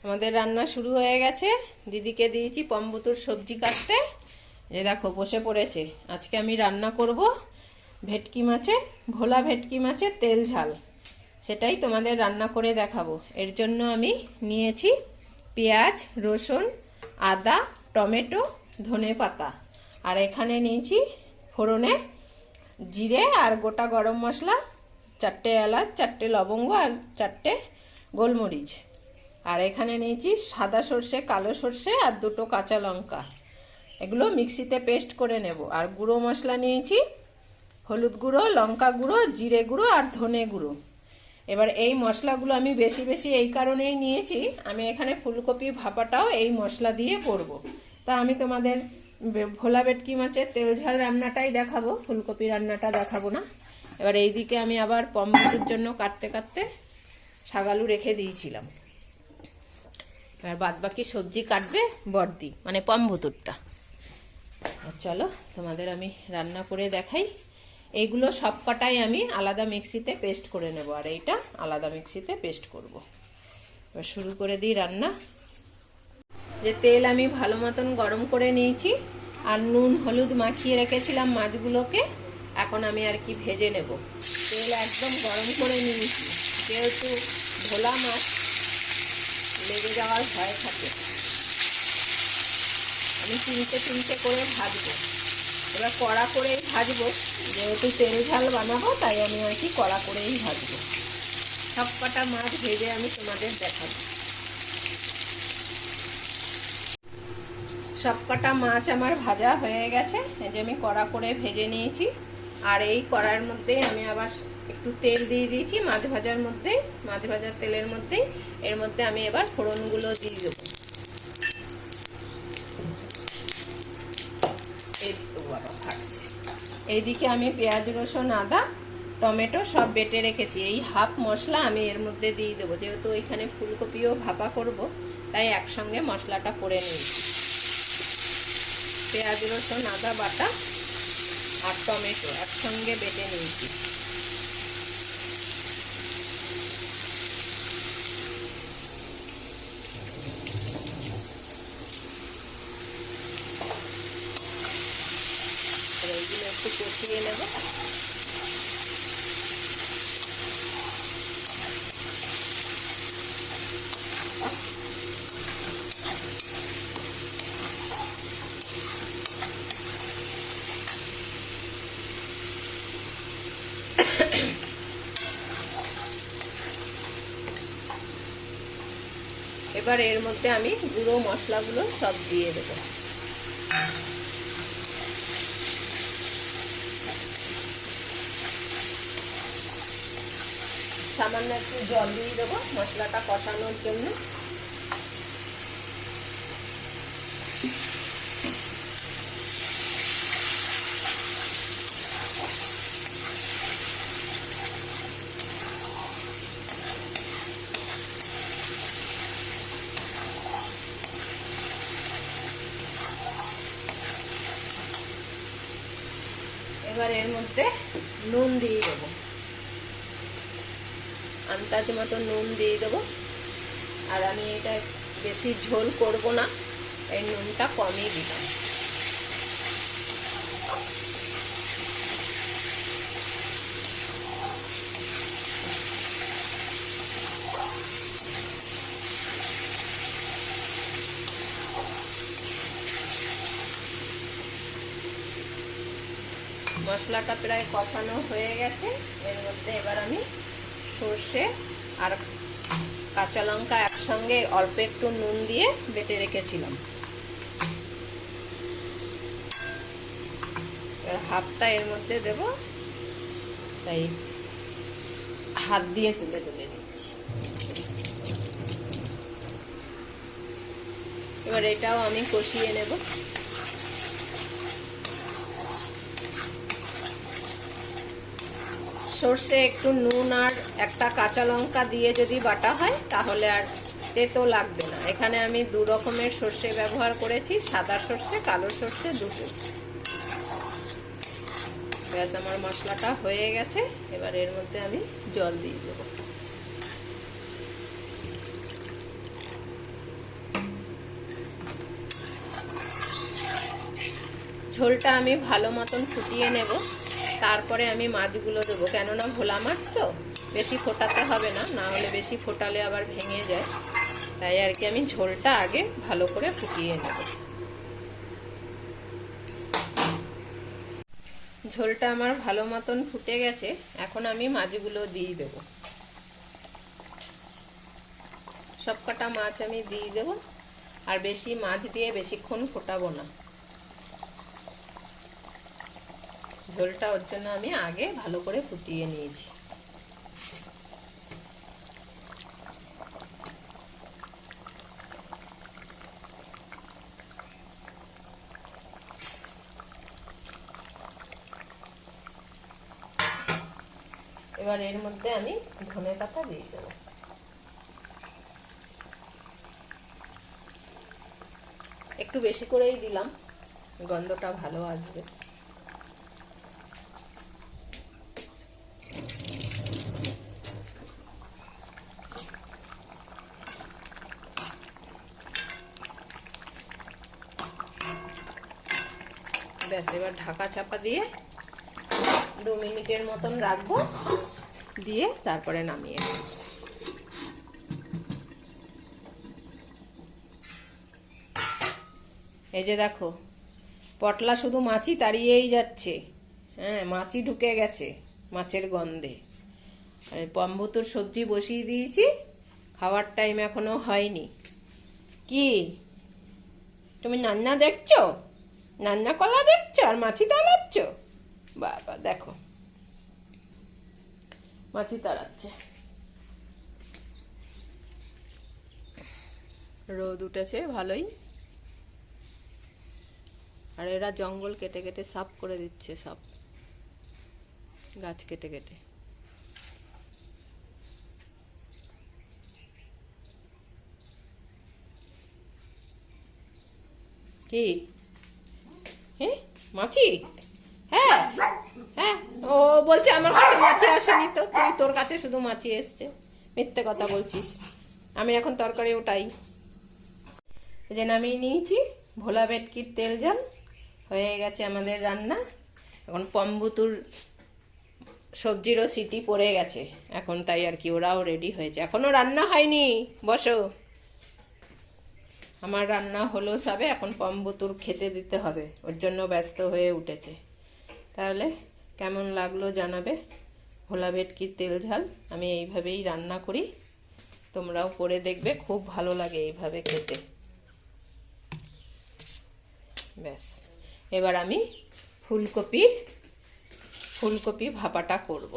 আমাদের রান্না শুরু হয়ে গেছে। দিদিকে দিয়েছি পম্বুতুর সবজি কাটতে। যে দেখো বসে পড়েছে। আজকে আমি রান্না করব ভেটকি মাছের, ভোলা ভেটকি মাছের তেল ঝাল। সেটাই তোমাদের রান্না করে দেখাবো। এর জন্য আমি নিয়েছি পেঁয়াজ, রসুন, আদা, টমেটো, ধনেপাতা। আর এখানে নিয়েছি ফোড়নে জিরে আর গোটা গরম মশলা, 4টে এলাচ, 4টে লবঙ্গ আর 4টে গোলমরিচ। আর এখানে নিয়েছি সাদা সর্ষে, কালো সর্ষে আর 2টো কাঁচা লঙ্কা। এগুলো মিক্সিতে পেস্ট করে নেব। আর গুঁড়ো মশলা নিয়েছি হলুদ গুঁড়ো, লঙ্কা গুঁড়ো, জিরে গুঁড়ো আর ধনে গুঁড়ো। এবার এই মশলাগুলো আমি বেশি বেশি এই কারণেই নিয়েছি, আমি এখানে ফুলকপি ভাপাটাও এই মশলা দিয়ে করব। তা আমি তোমাদের ভোলা ভেটকি মাছের তেল ঝাল রান্নাটাই দেখাবো, ফুলকপি রান্নাটা দেখাবো না। এবার এইদিকে আমি আবার পম্বুতুর জন্য কাটতে কাটতে শাকালু রেখে দিয়েছিলাম। আর বাদ বাকি সবজি কাটবে বর্দি, মানে পম্বুতুরটা। চলো তোমাদের আমি রান্না করে দেখাই। এইগুলো সব কটাই আমি আলাদা মিক্সিতে পেস্ট করে নেব, আর এইটা আলাদা মিক্সিতে পেস্ট করব। এবার শুরু করে দিই রান্না। যে তেল আমি ভালো মতন গরম করে নিয়েছি, আর নুন হলুদ মাখিয়ে রেখেছিলাম মাছগুলোকে। এখন আমি আর কি ভেজে নেব। তেল একদম গরম করে নিয়েছি, যেহেতু ভোলা মাছ লেগে যাওয়ার ভয় থাকে। আমি তিনটে করে ভাজবো। এবার কড়া করেই ভাজবো, যেহেতু তেল ঝাল বানাবো তাই আমি আর কি কড়া করেই ভাজবো। সব কটা মাছ ভেজে আমি তোমাদের দেখাবো। সব কটা মাছ আমার ভাজা হয়ে গেছে। এই যে আমি কড়া করে ভেজে নিয়েছি। আর এই কড়ার মধ্যেই আমি আবার একটু তেল দিয়ে দিয়েছি মাছ ভাজার মধ্যেই, মাছ ভাজার তেলের মধ্যেই। এর মধ্যে আমি এবার ফোড়নগুলো দিয়ে দেবো। এইদিকে আমি পেঁয়াজ, রসুন, আদা, টমেটো সব বেটে রেখেছি। এই হাফ মশলা আমি এর মধ্যে দিয়ে দেবো, যেহেতু ওইখানে ফুলকপিও ভাপা করব, তাই একসঙ্গে মশলাটা করে নিয়েছি। পেঁয়াজ, রসুন, আদা বাটা আর টমেটো একসঙ্গে বেটে নিয়েছি। এইগুলো একটু কষিয়ে নেব। এবার এর মধ্যে আমি গুঁড়ো মশলাগুলো সব দিয়ে দেব। সামান্য একটু জল দিয়ে দেবো মশলাটা কষানোর জন্য। এবার এর মধ্যে নুন দিয়ে দেবো, আন্দাজ মতো নুন দিয়ে দেবো। আর আমি এটা বেশি ঝোল করব না, এই নুনটা কমই দিলাম। মশলাটা প্রায় কষানো হয়ে গেছে। এর মধ্যে এবার আমি সর্ষে আর কাঁচা লঙ্কা একসঙ্গে অল্প একটু নুন দিয়ে বেটে রেখেছিলাম, এবার হাফটা এর মধ্যে দেব। তাই হাত দিয়ে তুলে তুলে দিচ্ছি। এবার এটাও আমি কষিয়ে নেব। সর্ষে একটু নুন আর একটা কাঁচা লঙ্কা দিয়ে যদি বাটা হয় তাহলে আর তেতো লাগবে না। এখানে আমি 2 রকমের সর্ষে ব্যবহার করেছি, সাদা সর্ষে, কালো সর্ষে, দুটো। ব্যাস আমার মশলাটা হয়ে গেছে। এবার এর মধ্যে আমি জল দিয়ে দেবো। ঝোলটা আমি ভালো মতন ফুটিয়ে নেব, তারপরে আমি মাছগুলো দেবো। কেননা ভোলা মাছ তো বেশি ফোটাতে হবে না, না হলে বেশি ফোটালে আবার ভেঙে যায়। তাই আর কি আমি ঝোলটা আগে ভালো করে ফুটিয়ে নেব। ঝোলটা আমার ভালো মতন ফুটে গেছে, এখন আমি মাছগুলো দিয়ে দেবো। সব কটা মাছ আমি দিয়ে দেবো, আর বেশি মাছ দিয়ে বেশিক্ষণ ফোটাবো না। ঝোলটা ওর জন্য আমি আগে ভালো করে ফুটিয়ে নিয়েছি। এবার এর মধ্যে আমি ধনে পাতা দিয়ে দেবো। একটু বেশি করেই দিলাম, গন্ধটা ভালো আসবে। ব্যাস, এবার ঢাকা চাপা দিয়ে 2 মিনিটের মতন রাখবো, দিয়ে তারপরে নামিয়ে নেব। এই যে দেখো, পটলা শুধু মাছই তাড়িয়েই যাচ্ছে। হ্যাঁ, মাছই ঢুকে গেছে মাছের গন্ধে। আর পম্বুতুর সবজি বসিয়ে দিয়েছি, খাওয়ার টাইম এখনো হয়নি। কি তুমি নান্না দেখছো? নান্না কলা দেখছো আর মাছি তাড়াচ্ছ? বাবা দেখো, মাছি তাড়াচ্ছে। রোদ উঠেছে ভালোই, আর এরা জঙ্গল কেটে কেটে সাফ করে দিচ্ছে, সব গাছ কেটে কেটে। কি হ্যাঁ মাছি? হ্যাঁ হ্যাঁ, ও বলছে আমার কাছে মাছি আসেনি। তো তোর কাছে শুধু মাছি এসছে, মিথ্যে কথা বলছিস। আমি এখন তরকারি ওটাই যে নামিয়ে নিয়েছি। ভোলা ভেটকির তেল ঝাল হয়ে গেছে আমাদের রান্না। এখন পম্বুতুর সবজিরও সিটি পড়ে গেছে এখন, তাই আর কি ওরাও রেডি হয়েছে। এখনো রান্না হয়নি, বসো। আমার রান্না হলো সবে, এখন পম্বুতুর খেতে দিতে হবে, ওর জন্য ব্যস্ত হয়ে উঠেছে। তাহলে কেমন লাগলো জানাবে। ভোলা ভেটকির তেল ঝাল আমি এইভাবেই রান্না করি, তোমরাও করে দেখবে, খুব ভালো লাগে এইভাবে খেতে। ব্যাস, এবার আমি ফুলকপি ভাপাটা করব।